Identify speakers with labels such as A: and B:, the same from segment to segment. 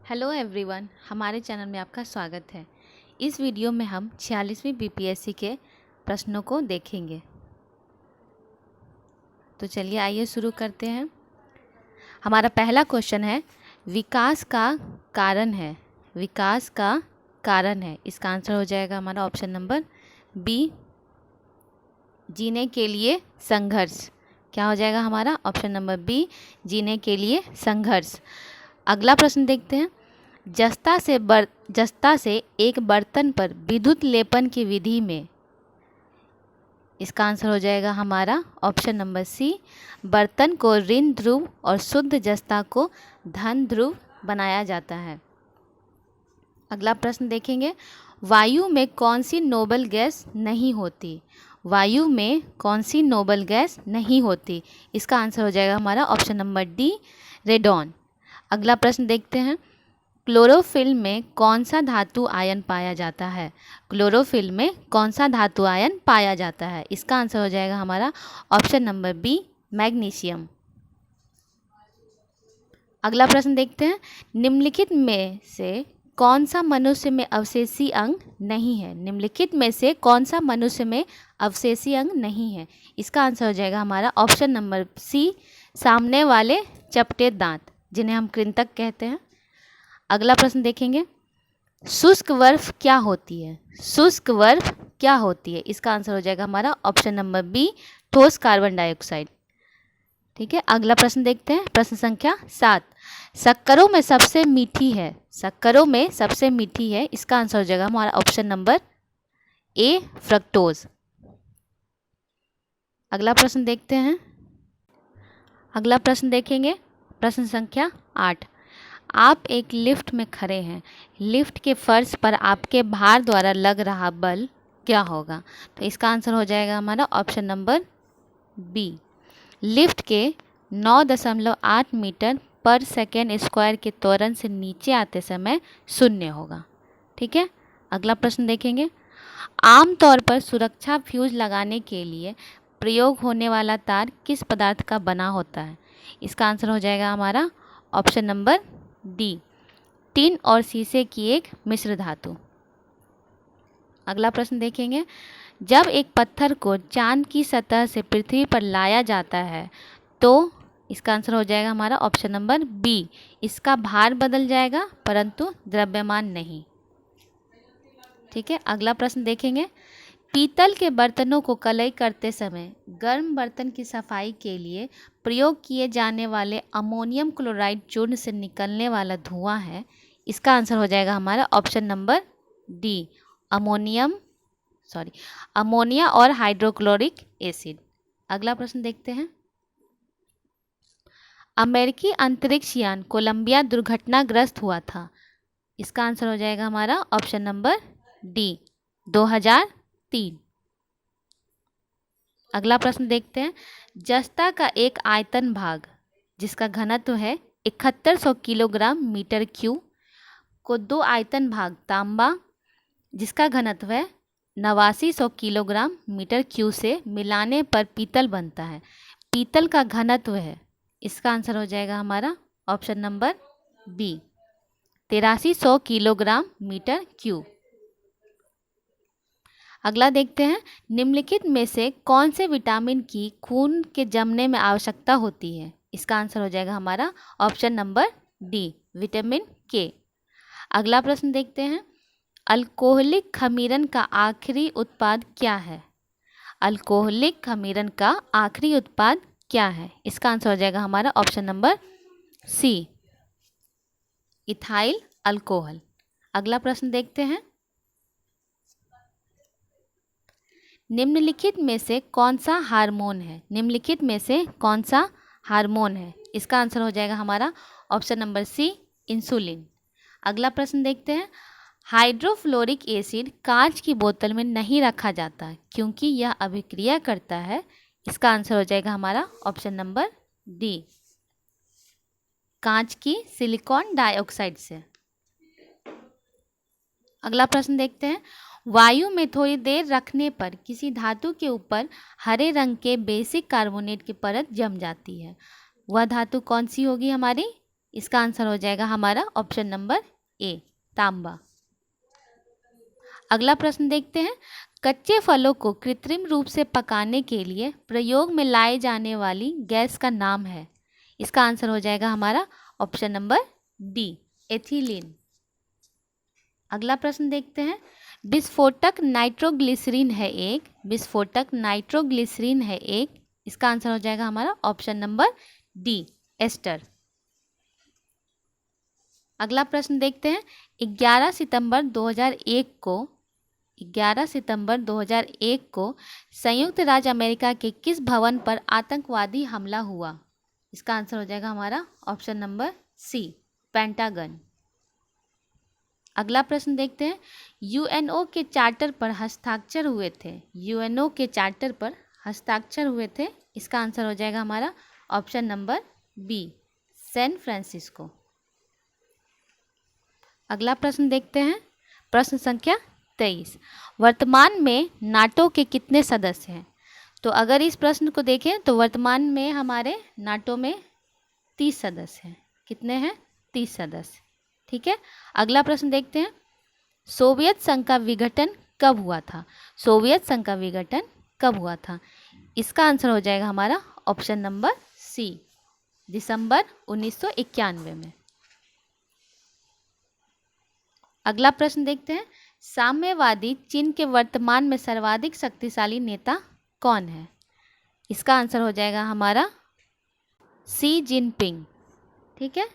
A: Hello everyone, हमारे channel में आपका स्वागत है। इस वीडियो में हम 46वीं बीपीएससी के प्रश्नों को देखेंगे। तो चलिए आइए शुरू करते हैं। हमारा पहला क्वेश्चन है, विकास का कारण है। विकास का कारण है, इसका आंसर हो जाएगा हमारा ऑप्शन नंबर बी, जीने के लिए संघर्ष। क्या हो जाएगा हमारा ऑप्शन नंबर बी, जीने के लिए संघर्ष। अगला प्रश्न देखते हैं, जस्ता से एक बर्तन पर विद्युत लेपन की विधि में, इसका आंसर हो जाएगा हमारा ऑप्शन नंबर सी, बर्तन को ऋण ध्रुव और शुद्ध जस्ता को धन ध्रुव बनाया जाता है। अगला प्रश्न देखेंगे, वायु में कौन सी नोबल गैस नहीं होती। वायु में कौन सी नोबल गैस नहीं होती, इसका आंसर हो जाएगा हमारा ऑप्शन नंबर डी, रेडॉन। अगला प्रश्न देखते हैं, क्लोरोफिल में कौन सा धातु आयन पाया जाता है। क्लोरोफिल में कौन सा धातु आयन पाया जाता है, इसका आंसर हो जाएगा हमारा ऑप्शन नंबर बी, मैग्नीशियम। अगला प्रश्न देखते हैं, निम्नलिखित में से कौन सा मनुष्य में अवशेषी अंग नहीं है। निम्नलिखित में से कौन सा मनुष्य में अवशेषी अंग नहीं है, इसका आंसर हो जाएगा हमारा ऑप्शन नंबर सी, सामने वाले चपटे दांत, जिन्हें हम कृंतक कहते हैं। अगला प्रश्न देखेंगे, शुष्क बर्फ क्या होती है। शुष्क बर्फ क्या होती है, इसका आंसर हो जाएगा हमारा ऑप्शन नंबर बी, ठोस कार्बन डाइऑक्साइड। ठीक है, अगला प्रश्न देखते हैं, प्रश्न संख्या 7, शक्करों में सबसे मीठी है। शक्करों में सबसे मीठी है, इसका आंसर हो जाएगा हमारा ऑप्शन नंबर ए, फ्रक्टोज। अगला प्रश्न देखते हैं। अगला प्रश्न देखेंगे, प्रश्न संख्या 8, आप एक लिफ्ट में खड़े हैं। लिफ्ट के फर्श पर आपके भार द्वारा लग रहा बल क्या होगा। तो इसका आंसर हो जाएगा हमारा ऑप्शन नंबर बी, लिफ्ट के 9.8 मीटर पर सेकेंड स्क्वायर के त्वरण से नीचे आते समय 0 होगा। ठीक है, अगला प्रश्न देखेंगे, आमतौर पर सुरक्षा फ्यूज लगाने के लिए प्रयोग होने वाला तार किस पदार्थ का बना होता है। इसका आंसर हो जाएगा हमारा ऑप्शन नंबर डी, टिन और शीशे की एक मिश्र धातु। अगला प्रश्न देखेंगे, जब एक पत्थर को चांद की सतह से पृथ्वी पर लाया जाता है तो इसका आंसर हो जाएगा हमारा ऑप्शन नंबर बी, इसका भार बदल जाएगा परंतु द्रव्यमान नहीं। ठीक है, अगला प्रश्न देखेंगे, पीतल के बर्तनों को कलई करते समय गर्म बर्तन की सफाई के लिए प्रयोग किए जाने वाले अमोनियम क्लोराइड चूर्ण से निकलने वाला धुआं है। इसका आंसर हो जाएगा हमारा ऑप्शन नंबर डी, अमोनिया और हाइड्रोक्लोरिक एसिड। अगला प्रश्न देखते हैं, अमेरिकी अंतरिक्ष यान कोलंबिया दुर्घटनाग्रस्त हुआ था। इसका आंसर हो जाएगा हमारा ऑप्शन नंबर डी, 2003। अगला प्रश्न देखते हैं, जस्ता का एक आयतन भाग जिसका घनत्व है 7100 किलोग्राम मीटर क्यूब को दो आयतन भाग तांबा जिसका घनत्व है 8900 किलोग्राम मीटर क्यूब से मिलाने पर पीतल बनता है। पीतल का घनत्व है, इसका आंसर हो जाएगा हमारा option number B, 8300 kilogram metre cube. अगला देखते हैं, निम्नलिखित में से कौन से विटामिन की खून के जमने में आवश्यकता होती है। इसका आंसर हो जाएगा हमारा ऑप्शन नंबर डी, विटामिन के। अगला प्रश्न देखते हैं, अल्कोहलिक खमीरन का आखिरी उत्पाद क्या है। अल्कोहलिक खमीरन का आखिरी उत्पाद क्या है, इसका आंसर हो जाएगा हमारा option number C, ethyl alcohol. अगला प्रश्न देखते हैं, निम्नलिखित में से कौन सा हार्मोन है। निम्नलिखित में से कौन सा हार्मोन है, इसका आंसर हो जाएगा हमारा ऑप्शन नंबर सी, इंसुलिन। अगला प्रश्न देखते हैं, हाइड्रोफ्लोरिक एसिड कांच की बोतल में नहीं रखा जाता क्योंकि यह अभिक्रिया करता है। इसका आंसर हो जाएगा हमारा ऑप्शन नंबर डी, कांच की सिलिकॉन डाइऑक्साइड से। अगला प्रश्न देखते हैं, वायु में थोड़ी देर रखने पर किसी धातु के ऊपर हरे रंग के बेसिक कार्बोनेट की परत जम जाती है। वह धातु कौन सी होगी हमारी, इसका आंसर हो जाएगा हमारा ऑप्शन नंबर ए, तांबा। अगला प्रश्न देखते हैं। कच्चे फलों को कृत्रिम रूप से पकाने के लिए प्रयोग में लाई जाने वाली गैस का नाम है। इसका आंसर हो जाएगा हमारा ऑप्शन नंबर डी, एथिलीन। अगला प्रश्न देखते हैं। विस्फोटक नाइट्रोग्लिसरीन है एक, विस्फोटक नाइट्रोग्लिसरीन है एक। इसका आंसर हो जाएगा हमारा ऑप्शन नंबर डी, एस्टर। अगला प्रश्न देखते हैं। 11 सितंबर 2001 को 11 सितंबर 2001 को संयुक्त राज्य अमेरिका के किस भवन पर आतंकवादी हमला हुआ? इसका आंसर हो जाएगा हमारा ऑप्शन नंबर सी, पेंटागन। अगला प्रश्न देखते हैं। यूएनओ के चार्टर पर हस्ताक्षर हुए थे, यूएनओ के चार्टर पर हस्ताक्षर हुए थे। इसका आंसर हो जाएगा हमारा option number B, San Francisco. अगला प्रश्न देखते हैं। प्रश्न संख्या 23। वर्तमान में नाटो के कितने सदस्य हैं? तो अगर इस प्रश्न को देखें तो वर्तमान में हमारे नाटो में 30 सदस्य हैं। कितने हैं? 30 सदस्य। ठीक है। अगला प्रश्न देखते हैं। सोवियत संघ का विघटन कब हुआ था? सोवियत संघ का विघटन कब हुआ था? इसका आंसर हो जाएगा हमारा ऑप्शन नंबर सी, दिसंबर 1991 में। अगला प्रश्न देखते हैं। साम्यवादी चीन के वर्तमान में सर्वाधिक शक्तिशाली नेता कौन है? इसका आंसर हो जाएगा हमारा सी जिनपिंग। ठीक है।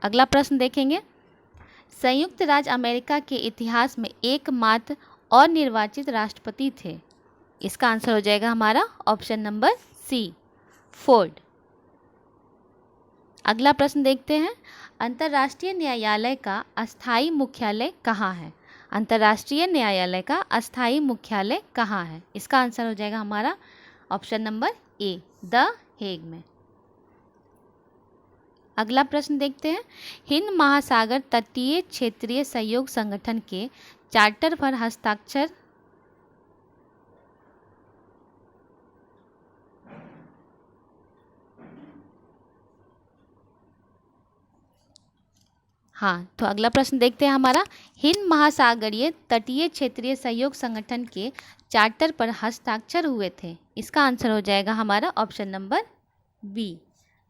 A: अगला प्रश्न देखेंगे। संयुक्त राज्य अमेरिका के इतिहास में एकमात्र और निर्वाचित राष्ट्रपति थे। इसका आंसर हो जाएगा हमारा ऑप्शन नंबर सी, फोर्ड। अगला प्रश्न देखते हैं। अंतर्राष्ट्रीय न्यायालय का अस्थायी मुख्यालय कहाँ है? अंतर्राष्ट्रीय न्यायालय का अस्थायी मुख्यालय कहाँ है? इसका आंसर हो जाएगा हमारा option number A, the Hague में। अगला प्रश्न देखते हैं। हिंद महासागर तटीय क्षेत्रीय सहयोग संगठन के चार्टर पर हस्ताक्षर तो अगला प्रश्न देखते हैं हमारा। हिंद महासागरीय तटीय क्षेत्रीय सहयोग संगठन के चार्टर पर हस्ताक्षर हुए थे। इसका आंसर हो जाएगा हमारा ऑप्शन नंबर बी,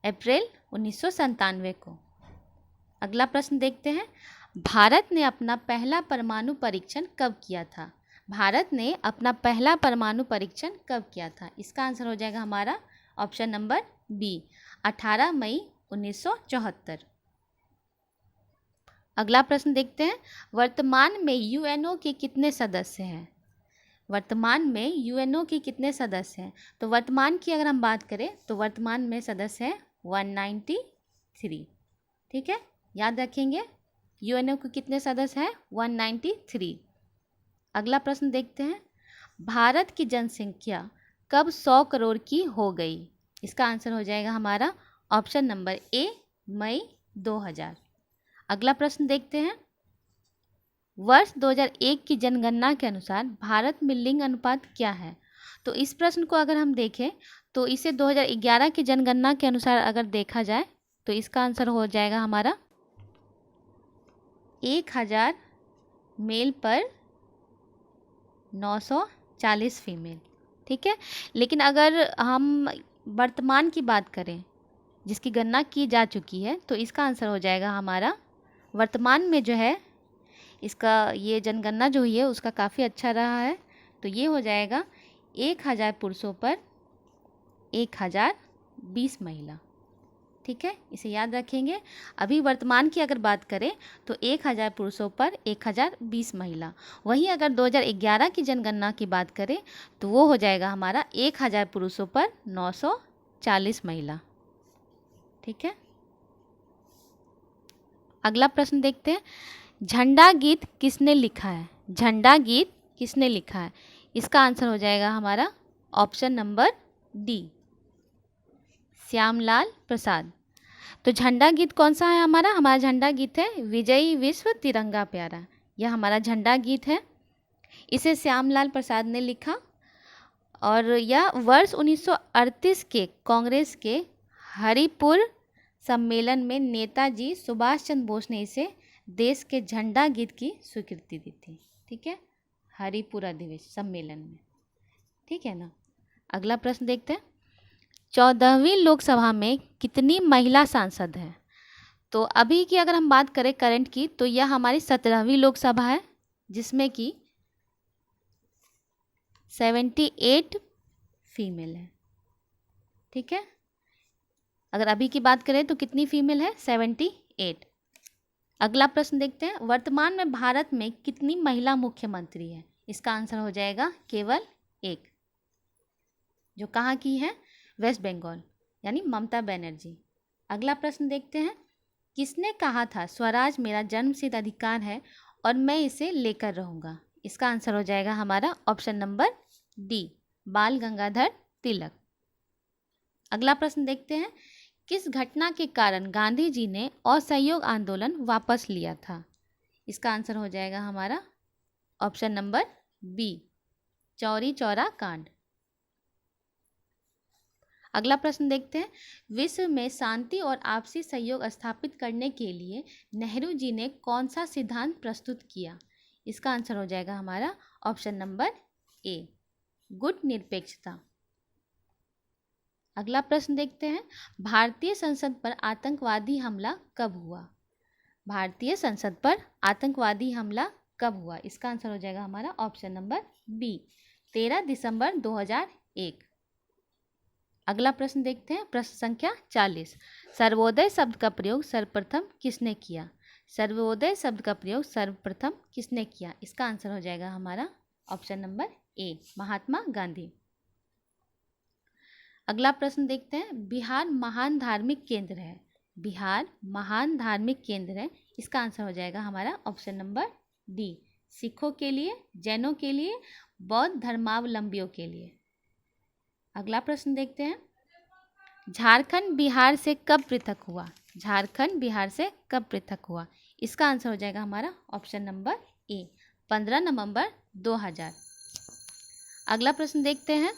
A: अप्रैल 1997 को। अगला प्रश्न देखते हैं। भारत ने अपना पहला परमाणु परीक्षण कब किया था? भारत ने अपना पहला परमाणु परीक्षण कब किया था? इसका आंसर हो जाएगा हमारा ऑप्शन नंबर बी, 18 मई 1974। अगला प्रश्न देखते हैं। वर्तमान में यूएनओ के कितने सदस्य हैं? वर्तमान में यूएनओ के कितने सदस्य हैं? तो वर्तमान की अगर हम बात करें तो वर्तमान में सदस्य हैं 193। ठीक है, याद रखेंगे यूएनओ के कितने सदस्य हैं? 193। अगला प्रश्न देखते हैं। भारत की जनसंख्या कब 100 करोड़ की हो गई? इसका आंसर हो जाएगा हमारा ऑप्शन नंबर ए, मई 2000। अगला प्रश्न देखते हैं। वर्ष 2001 की जनगणना के अनुसार भारत में लिंग अनुपात क्या है? तो इस प्रश्न को अगर हम देखें तो इसे 2011 की जनगणना के अनुसार अगर देखा जाए तो इसका आंसर हो जाएगा हमारा 1000 मेल पर 940 फीमेल। ठीक है, लेकिन अगर हम वर्तमान की बात करें जिसकी गणना की जा चुकी है तो इसका आंसर हो जाएगा हमारा वर्तमान में जो है इसका ये जनगणना जो हुई है उसका काफ़ी अच्छा रहा है। तो ये हो जाएगा 1000 पुरुषों पर 1020 महिला। ठीक है, इसे याद रखेंगे। अभी वर्तमान की अगर बात करें तो 1000 पुरुषों पर 1020 महिला। वहीं अगर 2011 की जनगणना की बात करें तो वो हो जाएगा हमारा 1000 पुरुषों पर 940 महिला। ठीक है, अगला प्रश्न देखते हैं। झंडा गीत किसने लिखा है? झंडा गीत किसने लिखा है? इसका आंसर हो जाएगा हमारा ऑप्शन नंबर डी, श्यामलाल प्रसाद। तो झंडा गीत कौन सा है हमारा? हमारा झंडा गीत है विजयी विश्व तिरंगा प्यारा। यह हमारा झंडा गीत है, इसे श्यामलाल प्रसाद ने लिखा और यह वर्ष 1938 के कांग्रेस के हरिपुर सम्मेलन में नेताजी सुभाष चंद्र बोस ने इसे देश के झंडा गीत की स्वीकृति दी थी। ठीक है, हरिपुरा अधिवेशन सम्मेलन में। ठीक है ना। अगला प्रश्न देखते हैं, 14वीं लोकसभा में कितनी महिला सांसद हैं? तो अभी की अगर हम बात करें करंट की, तो यह हमारी 17वीं लोकसभा है, जिसमें कि 78 फीमेल है। ठीक है, अगर अभी की बात करें तो कितनी फीमेल है? 78। अगला प्रश्न देखते हैं, वर्तमान में भारत में कितनी महिला मुख्यमंत्री है? इसका आंसर हो जाएगा केवल एक, जो कहाँ की है? वेस्ट बंगाल, यानी ममता बनर्जी। अगला प्रश्न देखते हैं, किसने कहा था स्वराज मेरा जन्मसिद्ध अधिकार है और मैं इसे लेकर रहूँगा? इसका आंसर हो जाएगा हमारा ऑप्शन नंबर डी, बाल गंगाधर तिलक। अगला प्रश्न देखते हैं, किस घटना के कारण गांधी जी ने असहयोग आंदोलन वापस लिया था? इसका आंसर हो जाएगा हमारा option number B, Chauri Chaura कांड। अगला प्रश्न देखते हैं, विश्व में शांति और आपसी सहयोग स्थापित करने के लिए नेहरू जी ने कौन सा सिद्धांत प्रस्तुत किया? इसका आंसर हो जाएगा हमारा ऑप्शन नंबर ए, गुट निरपेक्षता। अगला प्रश्न देखते हैं, भारतीय संसद पर आतंकवादी हमला कब हुआ? भारतीय संसद पर आतंकवादी हमला कब हुआ? इसका आंसर हो जाएगा हमारा ऑप्शन नंबर बी, 13 दिसंबर 2001। अगला प्रश्न देखते हैं, प्रश्न संख्या 40, सर्वोदय शब्द का प्रयोग सर्वप्रथम किसने किया? सर्वोदय शब्द का प्रयोग सर्वप्रथम किसने किया? इसका आंसर हो जाएगा हमारा ऑप्शन नंबर ए, महात्मा गांधी। अगला प्रश्न देखते हैं, बिहार महान धार्मिक केंद्र है। बिहार महान धार्मिक केंद्र है, इसका आंसर हो जाएगा हमारा ऑप्शन नंबर डी, सिखों के लिए, जैनों के लिए, बौद्ध धर्मावलंबियों के लिए। अगला प्रश्न देखते हैं, झारखंड बिहार से कब पृथक हुआ? झारखंड बिहार से कब पृथक हुआ? इसका आंसर हो जाएगा हमारा ऑप्शन नंबर ए, 15 नवंबर 2000। अगला प्रश्न देखते हैं,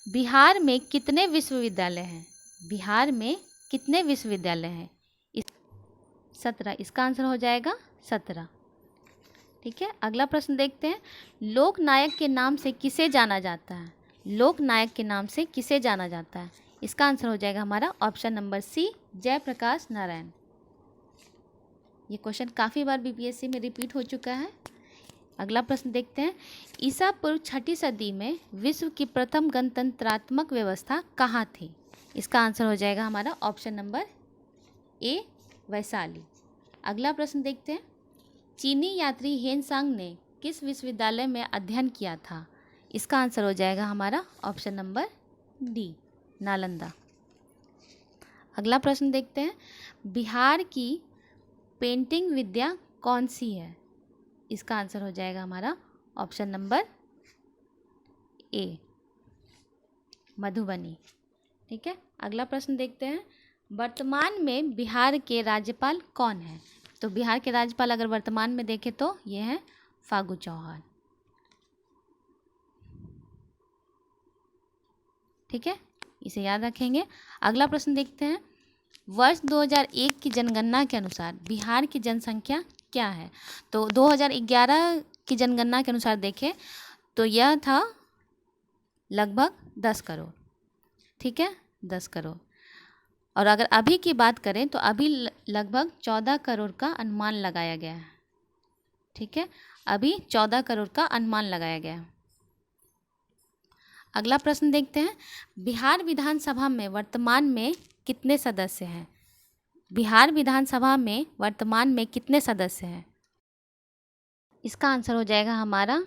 A: बिहार में कितने विश्वविद्यालय हैं? बिहार में कितने विश्वविद्यालय हैं? 17, इसका आंसर हो जाएगा 17। ठीक है, अगला प्रश्न देखते हैं, लोकनायक के नाम से किसे जाना जाता है? लोकनायक के नाम से किसे जाना जाता है? इसका आंसर हो जाएगा हमारा option number C, Jayaprakash Narayan. ये क्वेश्चन काफ़ी बार बीपीएससी में रिपीट हो चुका है। अगला प्रश्न देखते हैं, ईसा पूर्व 6ठी सदी में विश्व की प्रथम गणतंत्रात्मक व्यवस्था कहाँ थी? इसका आंसर हो जाएगा हमारा ऑप्शन नंबर ए, वैशाली। अगला प्रश्न देखते हैं, चीनी यात्री हेनसांग ने किस विश्वविद्यालय में अध्ययन किया था? इसका आंसर हो जाएगा हमारा ऑप्शन नंबर डी, नालंदा। अगला प्रश्न देखते हैं, बिहार की पेंटिंग विद्या कौन सी है? इसका आंसर हो जाएगा हमारा ऑप्शन नंबर ए, मधुबनी। ठीक है, अगला प्रश्न देखते हैं, वर्तमान में बिहार के राज्यपाल कौन है? तो बिहार के राज्यपाल अगर वर्तमान में देखें तो ये हैं फागू चौहान। ठीक है, इसे याद रखेंगे। अगला प्रश्न देखते हैं, वर्ष 2001 की जनगणना के अनुसार बिहार की जनसंख्या क्या है? तो 2011 की जनगणना के अनुसार देखें तो यह था लगभग 10 करोड़। ठीक है, 10 करोड़। और अगर अभी की बात करें तो अभी लगभग 14 करोड़ का अनुमान लगाया गया है। ठीक है, अभी 14 करोड़ का अनुमान लगाया गया है। अगला प्रश्न देखते हैं, बिहार विधानसभा में वर्तमान में कितने सदस्य हैं? बिहार विधानसभा में वर्तमान में कितने सदस्य हैं? इसका आंसर हो जाएगा हमारा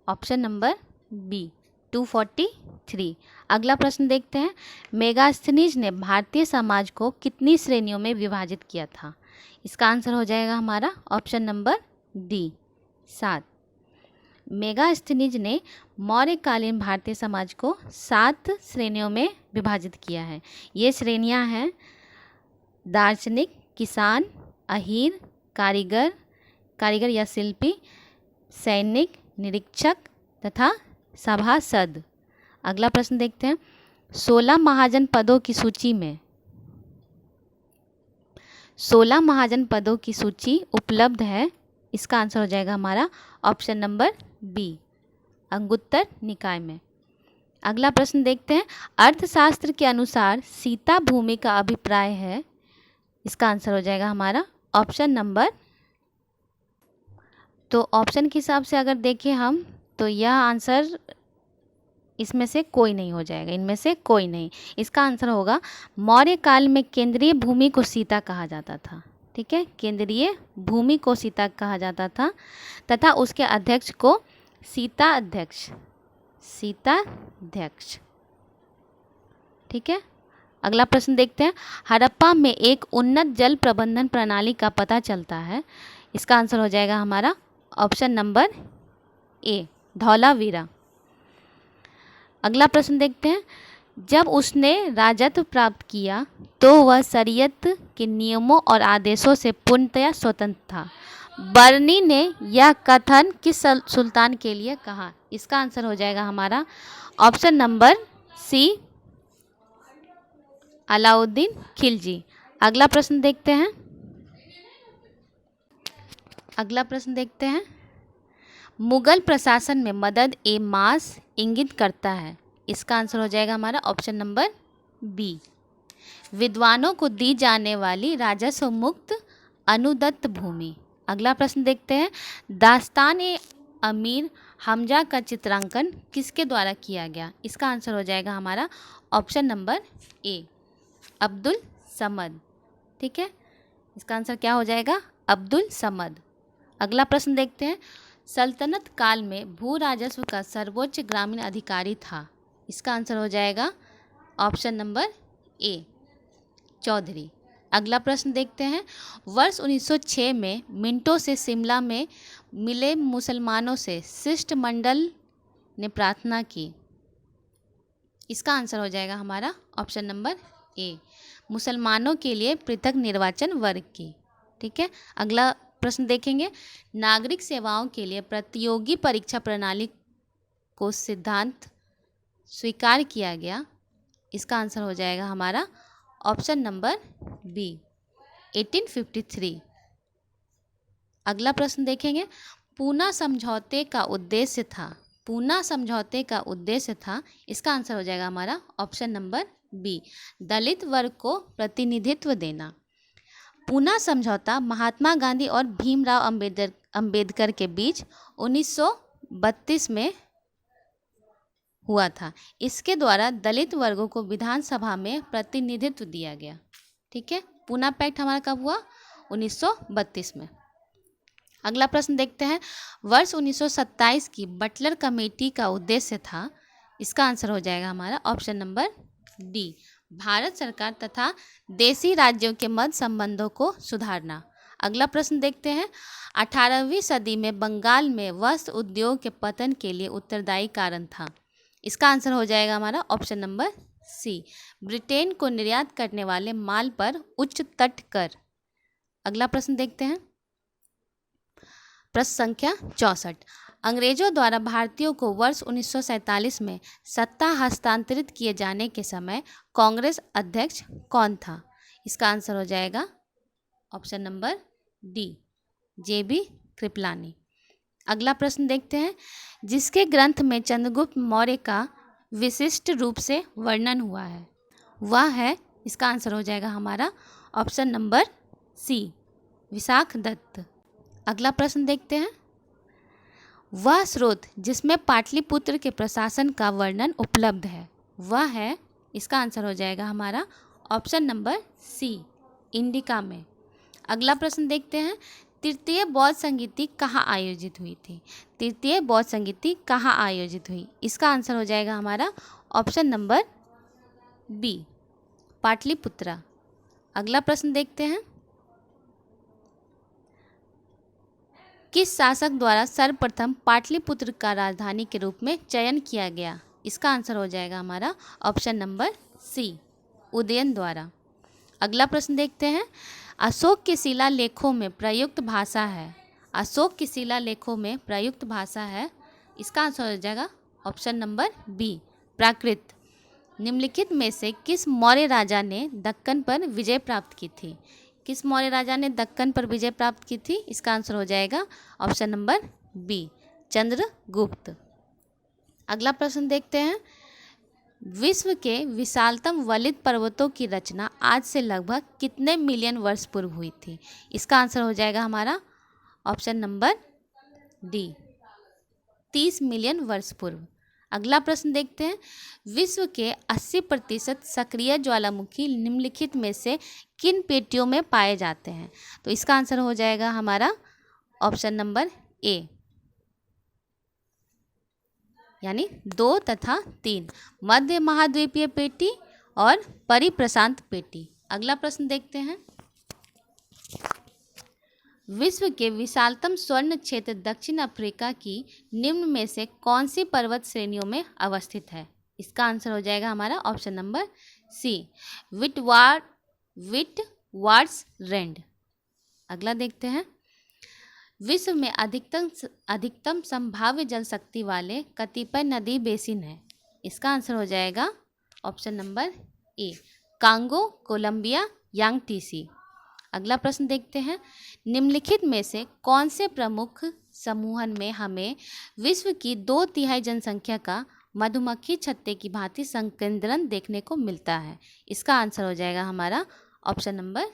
A: ऑप्शन नंबर बी, 243। अगला प्रश्न देखते हैं, मेगास्थनीज ने भारतीय समाज को कितनी श्रेणियों में विभाजित किया था? इसका आंसर हो जाएगा हमारा ऑप्शन नंबर डी, 7। मेगास्थनीज ने मौर्यकालीन भारतीय समाज को 7 श्रेणियों में विभाजित किया है। ये श्रेणियां हैं दार्शनिक, किसान, अहीर, कारीगर या शिल्पी, सैनिक, निरीक्षक तथा सभासद। अगला प्रश्न देखते हैं, 16 महाजन पदों की सूची में 16 महाजन पदों की सूची उपलब्ध है? इसका आंसर हो जाएगा हमारा ऑप्शन नंबर बी, अंगुत्तर निकाय में। अगला प्रश्न देखते हैं, अर्थशास्त्र के अनुसार सीता भूमि का अभिप्राय है? इसका आंसर हो जाएगा हमारा ऑप्शन नंबर, तो ऑप्शन के हिसाब से अगर देखें हम तो यह आंसर इसमें से कोई नहीं हो जाएगा, इनमें से कोई नहीं। इसका आंसर होगा मौर्य काल में केंद्रीय भूमि को सीता कहा जाता था। ठीक है, केंद्रीय भूमि को सीता कहा जाता था तथा उसके अध्यक्ष को सीता अध्यक्ष, सीता अध्यक्ष। ठीक है, अगला प्रश्न देखते हैं, हड़प्पा में एक उन्नत जल प्रबंधन प्रणाली का पता चलता है? इसका आंसर हो जाएगा हमारा ऑप्शन नंबर ए, धौलावीरा। अगला प्रश्न देखते हैं, जब उसने राजत्व प्राप्त किया तो वह शरीयत के नियमों और आदेशों से पूर्णतया स्वतंत्र था। बर्नी ने यह कथन किस सुल्तान के लिए कहा? इसका आंसर हो जाएगा हमारा option number C, Alauddin Khilji. अगला प्रश्न देखते हैं, अगला प्रश्न देखते हैं, मुगल प्रशासन में मदद ए मास इंगित करता है? इसका आंसर हो जाएगा हमारा ऑप्शन नंबर बी, विद्वानों को दी जाने वाली राजस्व मुक्त अनुदत्त भूमि। अगला प्रश्न देखते हैं, दास्तान ए अमीर हमजा का चित्रांकन किसके द्वारा किया गया? इसका आंसर हो जाएगा हमारा ऑप्शन नंबर ए, अब्दुल समद। ठीक है, इसका आंसर क्या हो जाएगा? अब्दुल समद। अगला प्रश्न देखते हैं, सल्तनत काल में भू राजस्व का सर्वोच्च ग्रामीण अधिकारी था? इसका आंसर हो जाएगा ऑप्शन नंबर ए, चौधरी। अगला प्रश्न देखते हैं, वर्ष 1906 में मिंटो से शिमला में मिले मुसलमानों से शिष्टमंडल ने प्रार्थना की? इसका आंसर हो जाएगा हमारा ऑप्शन नंबर ए, मुसलमानों के लिए पृथक निर्वाचन वर्ग की। ठीक है, अगला प्रश्न देखेंगे, नागरिक सेवाओं के लिए प्रतियोगी परीक्षा प्रणाली को सिद्धांत स्वीकार किया गया? इसका आंसर हो जाएगा हमारा ऑप्शन नंबर बी, 1853। अगला प्रश्न देखेंगे, पूना समझौते का उद्देश्य था? पूना समझौते का उद्देश्य था, इसका आंसर हो जाएगा हमारा ऑप्शन नंबर बी, दलित वर्ग को प्रतिनिधित्व देना। पूना समझौता महात्मा गांधी और भीमराव अंबेडकर के बीच 1932 में हुआ था। इसके द्वारा दलित वर्गों को विधानसभा में प्रतिनिधित्व दिया गया। ठीक है, पूना पैक्ट हमारा कब हुआ? 1932 में। अगला प्रश्न देखते हैं, वर्ष 1927 की बटलर कमेटी का उद्देश्य था? इसका आंसर हो जाएगा हमारा ऑप्शन नंबर डी, भारत सरकार तथा देशी राज्यों के मध्य संबंधों को सुधारना। अगला प्रश्न देखते हैं, 18वीं सदी में बंगाल में वस्त्र उद्योग के पतन के लिए उत्तरदायी कारण था? इसका आंसर हो जाएगा हमारा ऑप्शन नंबर सी, ब्रिटेन को निर्यात करने वाले माल पर उच्च तट कर। अगला प्रश्न देखते हैं, प्रश्न संख्या 64, अंग्रेजों द्वारा भारतीयों को वर्ष 1947 में सत्ता हस्तांतरित किए जाने के समय कांग्रेस अध्यक्ष कौन था? इसका आंसर हो जाएगा ऑप्शन नंबर डी, जेबी कृपलानी। अगला प्रश्न देखते हैं, जिसके ग्रंथ में चंद्रगुप्त मौर्य का विशिष्ट रूप से वर्णन हुआ है वह है? इसका आंसर हो जाएगा हमारा option number C, Vishakhadatta. अगला प्रश्न देखते हैं, वह स्रोत जिसमें पाटलिपुत्र के प्रशासन का वर्णन उपलब्ध है वह है? इसका आंसर हो जाएगा हमारा ऑप्शन नंबर सी, इंडिका में। अगला प्रश्न देखते हैं, तृतीय बौद्ध संगीति कहाँ आयोजित हुई थी? तृतीय बौद्ध संगीति कहाँ आयोजित हुई? इसका आंसर हो जाएगा हमारा ऑप्शन नंबर बी, पाटलिपुत्रा। अगला प्रश्न देखते हैं, किस शासक द्वारा सर्वप्रथम पाटलिपुत्र का राजधानी के रूप में चयन किया गया? इसका आंसर हो जाएगा हमारा ऑप्शन नंबर सी, उदयन द्वारा। अगला प्रश्न देखते हैं, अशोक के शिलालेखों में प्रयुक्त भाषा है? अशोक के शिलालेखों में प्रयुक्त भाषा है? इसका आंसर हो जाएगा ऑप्शन नंबर बी, प्राकृत। निम्नलिखित में से किस मौर्य राजा ने दक्कन पर विजय प्राप्त की थी? किस मौर्य राजा ने दक्कन पर विजय प्राप्त की थी? इसका आंसर हो जाएगा ऑप्शन नंबर बी, चंद्रगुप्त। अगला प्रश्न देखते हैं। विश्व के विशालतम वलित पर्वतों की रचना आज से लगभग कितने मिलियन वर्ष पूर्व हुई थी? इसका आंसर हो जाएगा हमारा ऑप्शन नंबर डी, 30 मिलियन वर्ष पूर्व। अगला प्रश्न देखते हैं। विश्व के 80% सक्रिय ज्वालामुखी निम्नलिखित में से किन पेटियों में पाए जाते हैं? तो इसका आंसर हो जाएगा हमारा ऑप्शन नंबर ए, यानी 2 तथा 3, मध्य महाद्वीपीय पेटी और परिप्रशांत पेटी। अगला प्रश्न देखते हैं। विश्व के विशालतम स्वर्ण क्षेत्र दक्षिण अफ्रीका की निम्न में से कौन सी पर्वत श्रेणियों में अवस्थित है? इसका आंसर हो जाएगा हमारा ऑप्शन नंबर सी, विटवाट्सरैंड। अगला देखते हैं। विश्व में अधिकतम संभाव्य जल शक्ति वाले कतिपय नदी बेसिन है? इसका आंसर हो जाएगा option number A, Congo, Colombia, Yangtze. अगला प्रश्न देखते हैं। निम्नलिखित में से कौन से प्रमुख समूहन में हमें विश्व की 2/3 जनसंख्या का मधुमक्खी छत्ते की भांति संकेंद्रण देखने को मिलता है? इसका आंसर हो जाएगा हमारा ऑप्शन नंबर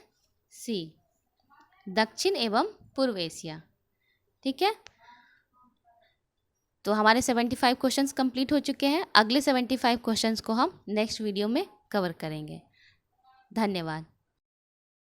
A: सी, दक्षिण एवं पूर्व एशिया। ठीक है, तो हमारे 75 क्वेश्चंस कंप्लीट हो चुके हैं। अगले 75 क्वेश्चंस को हम नेक्स्ट वीडियो में कवर करेंगे। धन्यवाद।